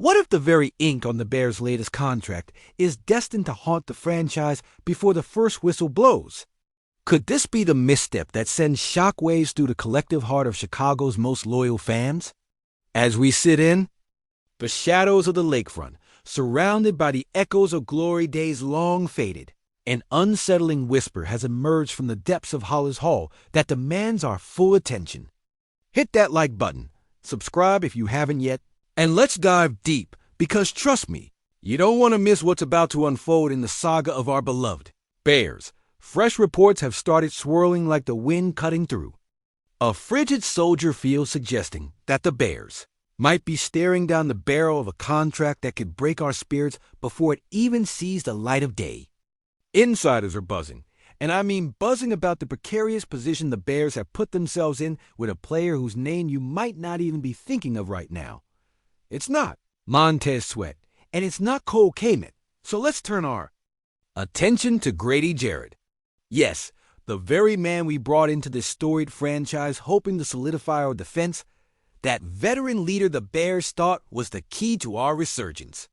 What if the very ink on the Bears' latest contract is destined to haunt the franchise before the first whistle blows? Could this be the misstep that sends shockwaves through the collective heart of Chicago's most loyal fans? As we sit in the shadows of the lakefront, surrounded by the echoes of glory days long faded, an unsettling whisper has emerged from the depths of Hollis Hall that demands our full attention. Hit that like button, subscribe if you haven't yet, and let's dive deep, because trust me, you don't want to miss what's about to unfold in the saga of our beloved Bears. Fresh reports have started swirling like the wind cutting through. A frigid soldier feels suggesting that the Bears might be staring down the barrel of a contract that could break our spirits before it even sees the light of day. Insiders are buzzing, and I mean buzzing about the precarious position the Bears have put themselves in with a player whose name you might not even be thinking of right now. It's not Montez Sweat, and it's not Kmet, so let's turn our attention to Grady Jarrett. Yes, the very man we brought into this storied franchise hoping to solidify our defense, that veteran leader the Bears thought was the key to our resurgence.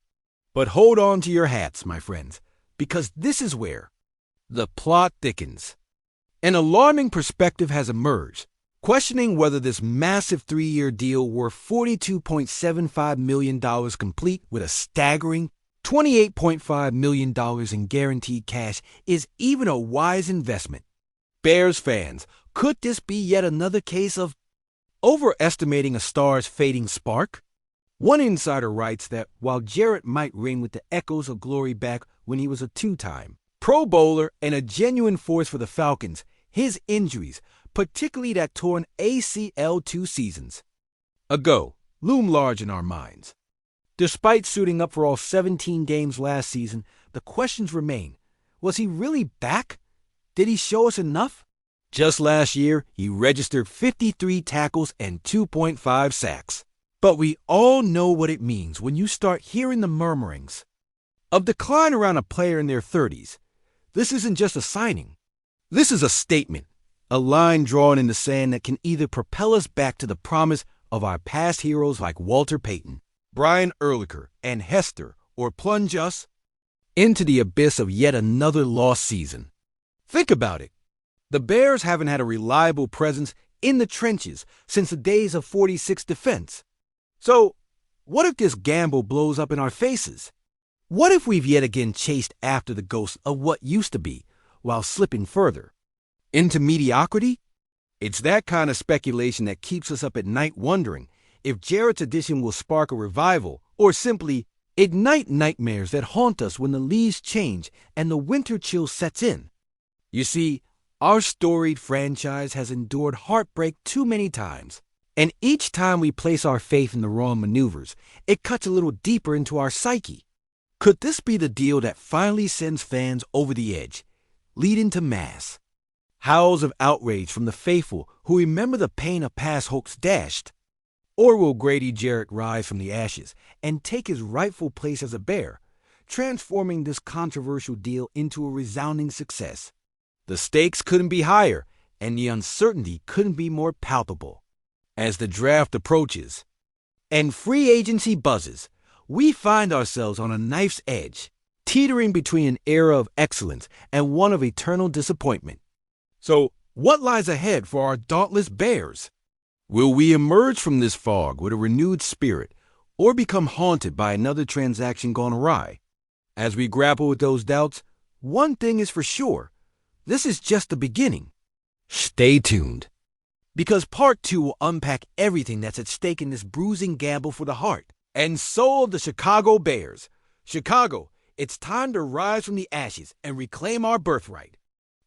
But hold on to your hats, my friends, because this is where the plot thickens. An alarming perspective has emerged, questioning whether this massive 3-year deal worth $42.75 million complete with a staggering $28.5 million in guaranteed cash is even a wise investment. Bears fans, could this be yet another case of overestimating a star's fading spark? One insider writes that while Jarrett might ring with the echoes of glory back when he was a 2-time Pro Bowler and a genuine force for the Falcons, his injuries, particularly that torn ACL 2 seasons ago, loom large in our minds. Despite suiting up for all 17 games last season, the questions remain. Was he really back? Did he show us enough? Just last year, he registered 53 tackles and 2.5 sacks. But we all know what it means when you start hearing the murmurings of decline around a player in their 30s. This isn't just a signing. This is a statement, a line drawn in the sand that can either propel us back to the promise of our past heroes like Walter Payton, Brian Urlacher, and Hester, or plunge us into the abyss of yet another lost season. Think about it. The Bears haven't had a reliable presence in the trenches since the days of 46 defense. So, what if this gamble blows up in our faces? What if we've yet again chased after the ghost of what used to be, while slipping further into mediocrity? It's that kind of speculation that keeps us up at night wondering if Jarrett's addition will spark a revival or simply ignite nightmares that haunt us when the leaves change and the winter chill sets in. You see, our storied franchise has endured heartbreak too many times, and each time we place our faith in the wrong maneuvers, it cuts a little deeper into our psyche. Could this be the deal that finally sends fans over the edge, leading to mass howls of outrage from the faithful who remember the pain of past hopes dashed? Or will Grady Jarrett rise from the ashes and take his rightful place as a Bear, transforming this controversial deal into a resounding success? The stakes couldn't be higher, and the uncertainty couldn't be more palpable. As the draft approaches and free agency buzzes, we find ourselves on a knife's edge, teetering between an era of excellence and one of eternal disappointment. So, what lies ahead for our dauntless Bears? Will we emerge from this fog with a renewed spirit, or become haunted by another transaction gone awry? As we grapple with those doubts, one thing is for sure. This is just the beginning. Stay tuned, because Part 2 will unpack everything that's at stake in this bruising gamble for the heart and soul of the Chicago Bears. Chicago, it's time to rise from the ashes and reclaim our birthright.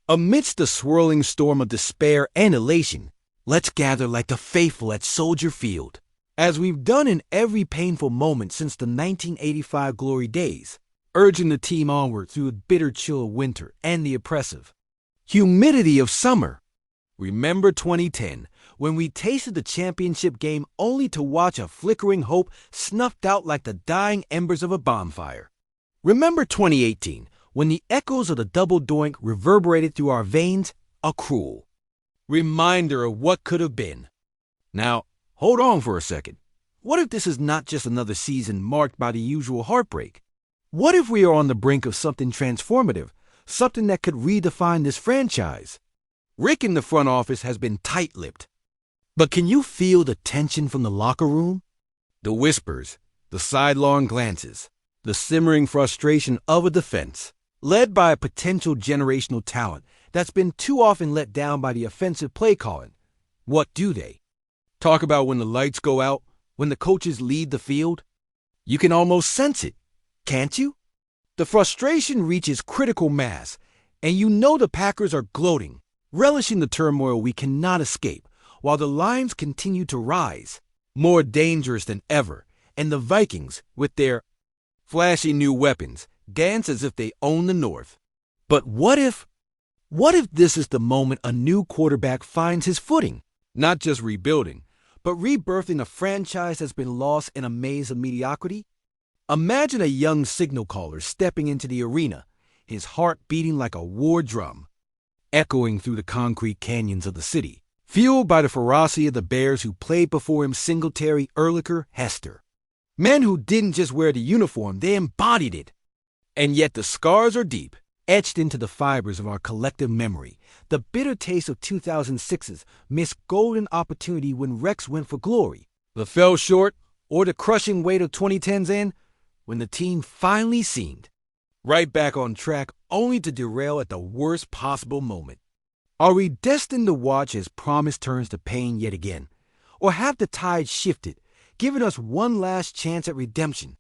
Amidst the swirling storm of despair and elation, let's gather like the faithful at Soldier Field, as we've done in every painful moment since the 1985 glory days, urging the team onward through the bitter chill of winter and the oppressive humidity of summer. Remember 2010, when we tasted the championship game only to watch a flickering hope snuffed out like the dying embers of a bonfire. Remember 2018, when the echoes of the double doink reverberated through our veins, a cruel reminder of what could have been. Now, hold on for a second. What if this is not just another season marked by the usual heartbreak? What if we are on the brink of something transformative, something that could redefine this franchise? Rick in the front office has been tight-lipped. But can you feel the tension from the locker room? The whispers, the sidelong glances, the simmering frustration of a defense, led by a potential generational talent that's been too often let down by the offensive play calling. What do they? Talk about when the lights go out, when the coaches lead the field? You can almost sense it, can't you? The frustration reaches critical mass, and you know the Packers are gloating, relishing the turmoil we cannot escape, while the lines continue to rise, more dangerous than ever, and the Vikings, with their flashy new weapons, dance as if they own the North. But what if this is the moment a new quarterback finds his footing? Not just rebuilding, but rebirthing a franchise that's been lost in a maze of mediocrity? Imagine a young signal caller stepping into the arena, his heart beating like a war drum, echoing through the concrete canyons of the city, fueled by the ferocity of the Bears who played before him: Singletary, Ehrlicher, Hester. Men who didn't just wear the uniform, they embodied it. And yet the scars are deep, etched into the fibers of our collective memory. The bitter taste of 2006's missed golden opportunity when Rex went for glory, the fell short, or the crushing weight of 2010's end, when the team finally seemed right back on track, only to derail at the worst possible moment. Are we destined to watch as promise turns to pain yet again? Or have the tide shifted, giving us one last chance at redemption?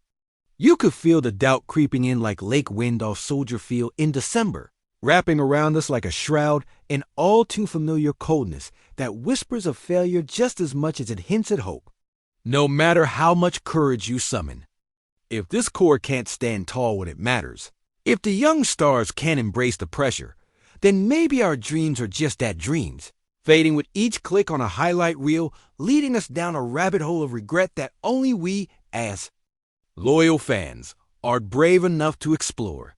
You could feel the doubt creeping in like lake wind off Soldier Field in December, wrapping around us like a shroud, an all-too-familiar coldness that whispers of failure just as much as it hints at hope. No matter how much courage you summon, if this core can't stand tall when it matters, if the young stars can't embrace the pressure, then maybe our dreams are just that, dreams, fading with each click on a highlight reel, leading us down a rabbit hole of regret that only we, as loyal fans, are brave enough to explore.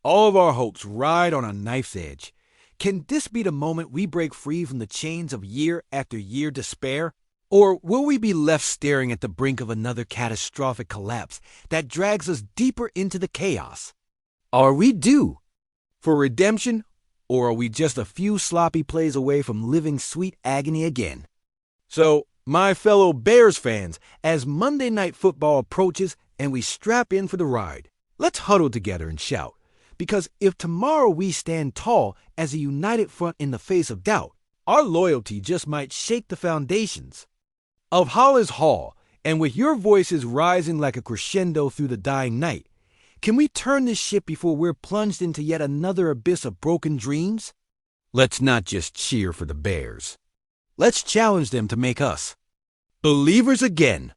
All of our hopes ride on a knife's edge. Can this be the moment we break free from the chains of year after year despair? Or will we be left staring at the brink of another catastrophic collapse that drags us deeper into the chaos? Are we due for redemption, or are we just a few sloppy plays away from living sweet agony again? So, my fellow Bears fans, as Monday Night Football approaches and we strap in for the ride, let's huddle together and shout. Because if tomorrow we stand tall as a united front in the face of doubt, our loyalty just might shake the foundations of Hollis Hall. And with your voices rising like a crescendo through the dying night, can we turn this ship before we're plunged into yet another abyss of broken dreams? Let's not just cheer for the Bears. Let's challenge them to make us believers again.